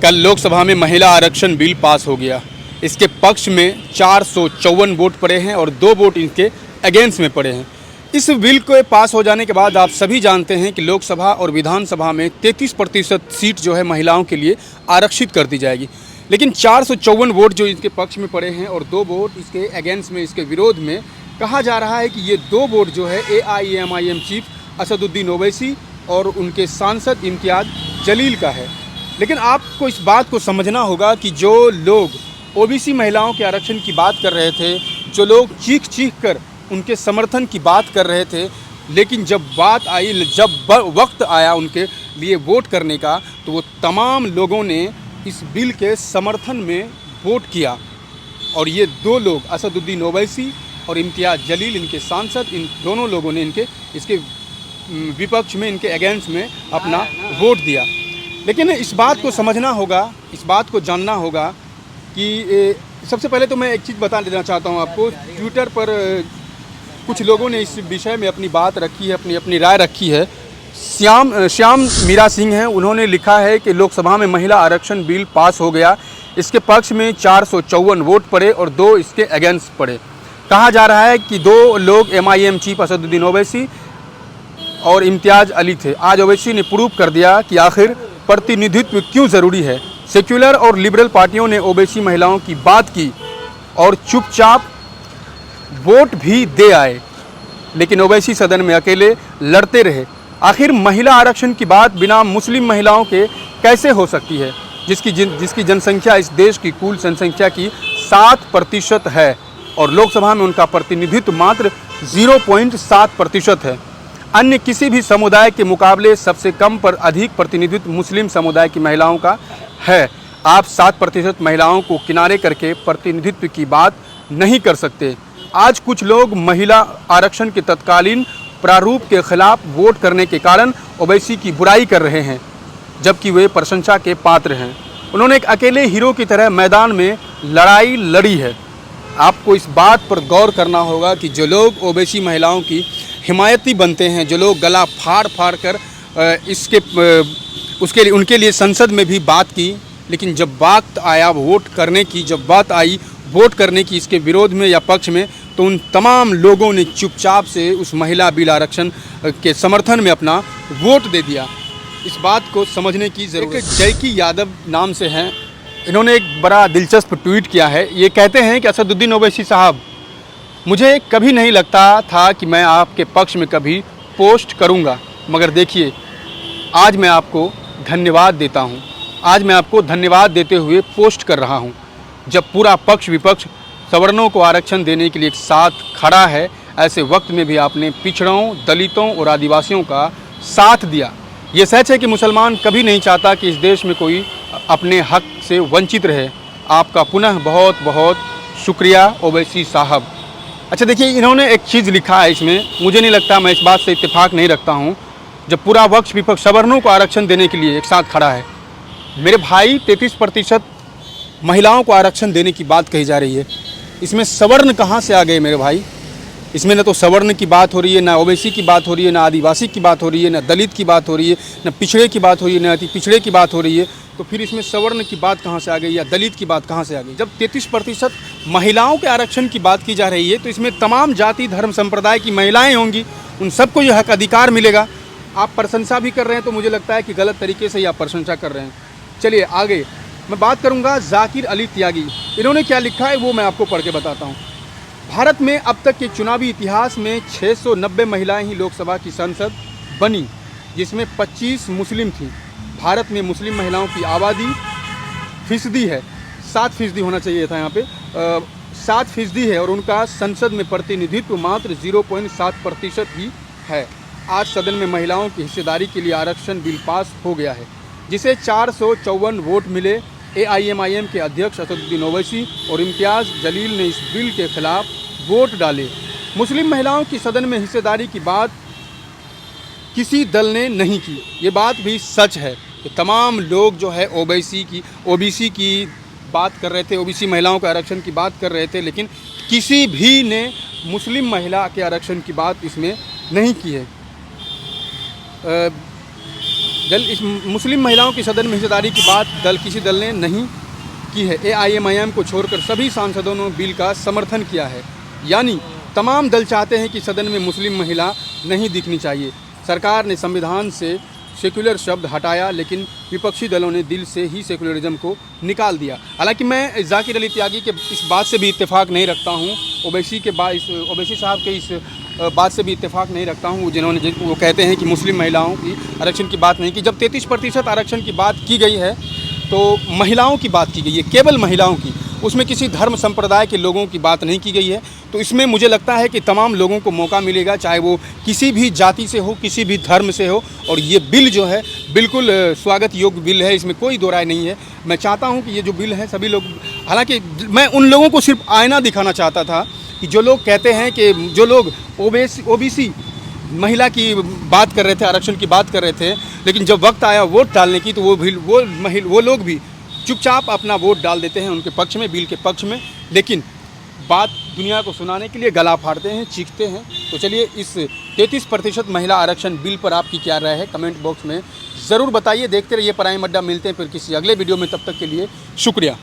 कल लोकसभा में महिला आरक्षण बिल पास हो गया। इसके पक्ष में 454 वोट पड़े हैं और 2 वोट इनके अगेंस्ट में पड़े हैं। इस बिल को पास हो जाने के बाद आप सभी जानते हैं कि लोकसभा और विधानसभा में 33% सीट जो है महिलाओं के लिए आरक्षित कर दी जाएगी। लेकिन 454 वोट जो इसके पक्ष में पड़े हैं और 2 वोट इसके अगेंस्ट में, इसके विरोध में, कहा जा रहा है कि ये 2 वोट जो है AIMIM चीफ असदुद्दीन ओवैसी और उनके सांसद इम्तियाज़ जलील का है। लेकिन आपको इस बात को समझना होगा कि जो लोग OBC महिलाओं के आरक्षण की बात कर रहे थे, जो लोग चीख चीख कर उनके समर्थन की बात कर रहे थे, लेकिन जब बात आई, जब वक्त आया उनके लिए वोट करने का, तो वो तमाम लोगों ने इस बिल के समर्थन में वोट किया। और ये 2 लोग असदुद्दीन ओवैसी और इम्तियाज़ जलील, इनके सांसद, इन दोनों लोगों ने इसके विपक्ष में, इनके अगेंस्ट में अपना वोट दिया। लेकिन इस बात को समझना होगा, इस बात को जानना होगा कि सबसे पहले तो मैं एक चीज़ बता देना चाहता हूँ आपको। ट्विटर पर कुछ लोगों ने इस विषय में अपनी बात रखी है, अपनी राय रखी है। श्याम मीरा सिंह हैं, उन्होंने लिखा है कि लोकसभा में महिला आरक्षण बिल पास हो गया। इसके पक्ष में 454 वोट पड़े और 2 इसके अगेंस्ट पड़े। कहा जा रहा है कि 2 लोग MIM चीफ असदुद्दीन ओवैसी और इम्तियाज़ अली थे। आज ओवैसी ने प्रूव कर दिया कि आखिर प्रतिनिधित्व क्यों ज़रूरी है। सेक्युलर और लिबरल पार्टियों ने OBC महिलाओं की बात की और चुपचाप वोट भी दे आए, लेकिन ओवैसी सदन में अकेले लड़ते रहे। आखिर महिला आरक्षण की बात बिना मुस्लिम महिलाओं के कैसे हो सकती है, जिसकी जनसंख्या इस देश की कुल जनसंख्या की 7% है और लोकसभा में उनका प्रतिनिधित्व मात्र 0.7% है। अन्य किसी भी समुदाय के मुकाबले सबसे कम पर अधिक प्रतिनिधित्व मुस्लिम समुदाय की महिलाओं का है। आप 7% महिलाओं को किनारे करके प्रतिनिधित्व की बात नहीं कर सकते। आज कुछ लोग महिला आरक्षण के तत्कालीन प्रारूप के खिलाफ वोट करने के कारण ओवैसी की बुराई कर रहे हैं, जबकि वे प्रशंसा के पात्र हैं। उन्होंने एक अकेले हीरो की तरह मैदान में लड़ाई लड़ी है। आपको इस बात पर गौर करना होगा कि जो लोग OBC महिलाओं की हिमायती बनते हैं, जो लोग गला फाड़ फाड़ कर उनके लिए संसद में भी बात की, लेकिन जब बात आया वोट करने की, जब बात आई वोट करने की इसके विरोध में या पक्ष में, तो उन तमाम लोगों ने चुपचाप से उस महिला बिल आरक्षण के समर्थन में अपना वोट दे दिया। इस बात को समझने की ज़रूरत है। जयकी यादव नाम से हैं, इन्होंने एक बड़ा दिलचस्प ट्वीट किया है। ये कहते हैं कि असदुद्दीन ओवैसी साहब, मुझे कभी नहीं लगता था कि मैं आपके पक्ष में कभी पोस्ट करूंगा, मगर देखिए आज मैं आपको धन्यवाद देता हूं। आज मैं आपको धन्यवाद देते हुए पोस्ट कर रहा हूं। जब पूरा पक्ष विपक्ष सवर्णों को आरक्षण देने के लिए एक साथ खड़ा है, ऐसे वक्त में भी आपने पिछड़ों, दलितों और आदिवासियों का साथ दिया। ये सच है कि मुसलमान कभी नहीं चाहता कि इस देश में कोई अपने हक से वंचित रहे। आपका पुनः बहुत बहुत शुक्रिया ओवैसी साहब। अच्छा देखिए, इन्होंने एक चीज़ लिखा है इसमें, मुझे नहीं लगता, मैं इस बात से इत्तेफाक नहीं रखता हूँ। जब पूरा पक्ष विपक्ष सवर्णों को आरक्षण देने के लिए एक साथ खड़ा है, मेरे भाई 33% महिलाओं को आरक्षण देने की बात कही जा रही है। इसमें सवर्ण कहाँ से आ गए मेरे भाई? इसमें न तो सवर्ण की बात हो रही है, ना ओबीसी की बात हो रही है, ना आदिवासी की बात हो रही है, ना दलित की बात हो रही है, ना पिछड़े की बात हो रही है, ना अति पिछड़े की बात हो रही है। तो फिर इसमें सवर्ण की बात कहाँ से आ गई या दलित की बात कहाँ से आ गई? जब 33% महिलाओं के आरक्षण की बात की जा रही है, तो इसमें तमाम जाति धर्म संप्रदाय की महिलाएँ होंगी, उन सबको यह हक अधिकार मिलेगा। आप प्रशंसा भी कर रहे हैं, तो मुझे लगता है कि गलत तरीके से ही आप प्रशंसा कर रहे हैं। चलिए आगे मैं बात करूंगा जाकिर अली त्यागी। इन्होंने क्या लिखा है वो मैं आपको पढ़ के बताता हूं। भारत में अब तक के चुनावी इतिहास में 690 महिलाएं ही लोकसभा की सांसद बनी, जिसमें 25 मुस्लिम थीं। भारत में मुस्लिम महिलाओं की आबादी फीसदी है, 7% होना चाहिए था, यहाँ पे 7% है और उनका संसद में प्रतिनिधित्व मात्र 0.7% ही है। आज सदन में महिलाओं की हिस्सेदारी के लिए आरक्षण बिल पास हो गया है, जिसे 454 वोट मिले। AIMIM के अध्यक्ष असदुद्दीन ओवैसी और इम्तियाज़ जलील ने इस बिल के खिलाफ वोट डाले। मुस्लिम महिलाओं की सदन में हिस्सेदारी की बात किसी दल ने नहीं की, ये बात भी सच है। तो तमाम लोग जो है OBC की बात कर रहे थे, OBC महिलाओं के आरक्षण की बात कर रहे थे, लेकिन किसी भी ने मुस्लिम महिला के आरक्षण की बात इसमें नहीं की है। इस मुस्लिम महिलाओं की सदन में हिस्सेदारी की बात किसी दल ने नहीं की है। AIMIM को छोड़कर सभी सांसदों ने बिल का समर्थन किया है। यानी तमाम दल चाहते हैं कि सदन में मुस्लिम महिला नहीं दिखनी चाहिए। सरकार ने संविधान से सेक्युलर शब्द हटाया, लेकिन विपक्षी दलों ने दिल से ही सेक्युलरिज्म को निकाल दिया। हालांकि मैं जाकिर अली त्यागी के इस बात से भी इत्तेफाक नहीं रखता हूं, ओवैसी साहब के इस बात से भी इत्तेफाक नहीं रखता हूं, जिन्होंने वो कहते हैं कि मुस्लिम महिलाओं की आरक्षण की बात नहीं की। जब 33% आरक्षण की बात की गई है तो महिलाओं की बात की गई है, केवल महिलाओं की, उसमें किसी धर्म संप्रदाय के लोगों की बात नहीं की गई है। तो इसमें मुझे लगता है कि तमाम लोगों को मौका मिलेगा, चाहे वो किसी भी जाति से हो, किसी भी धर्म से हो। और ये बिल जो है बिल्कुल स्वागत योग्य बिल है, इसमें कोई दो राय नहीं है। मैं चाहता हूँ कि ये जो बिल है सभी लोग, हालांकि मैं उन लोगों को सिर्फ आईना दिखाना चाहता था कि जो लोग कहते हैं कि जो लोग OBC महिला की बात कर रहे थे, आरक्षण की बात कर रहे थे, लेकिन जब वक्त आया वोट डालने की तो वो लोग भी चुपचाप अपना वोट डाल देते हैं उनके पक्ष में, बिल के पक्ष में, लेकिन बात दुनिया को सुनाने के लिए गला फाड़ते हैं, चीखते हैं। तो चलिए इस 33% महिला आरक्षण बिल पर आपकी क्या राय है, कमेंट बॉक्स में ज़रूर बताइए। देखते रहिए प्राइम अड्डा, मिलते हैं फिर किसी अगले वीडियो में, तब तक के लिए शुक्रिया।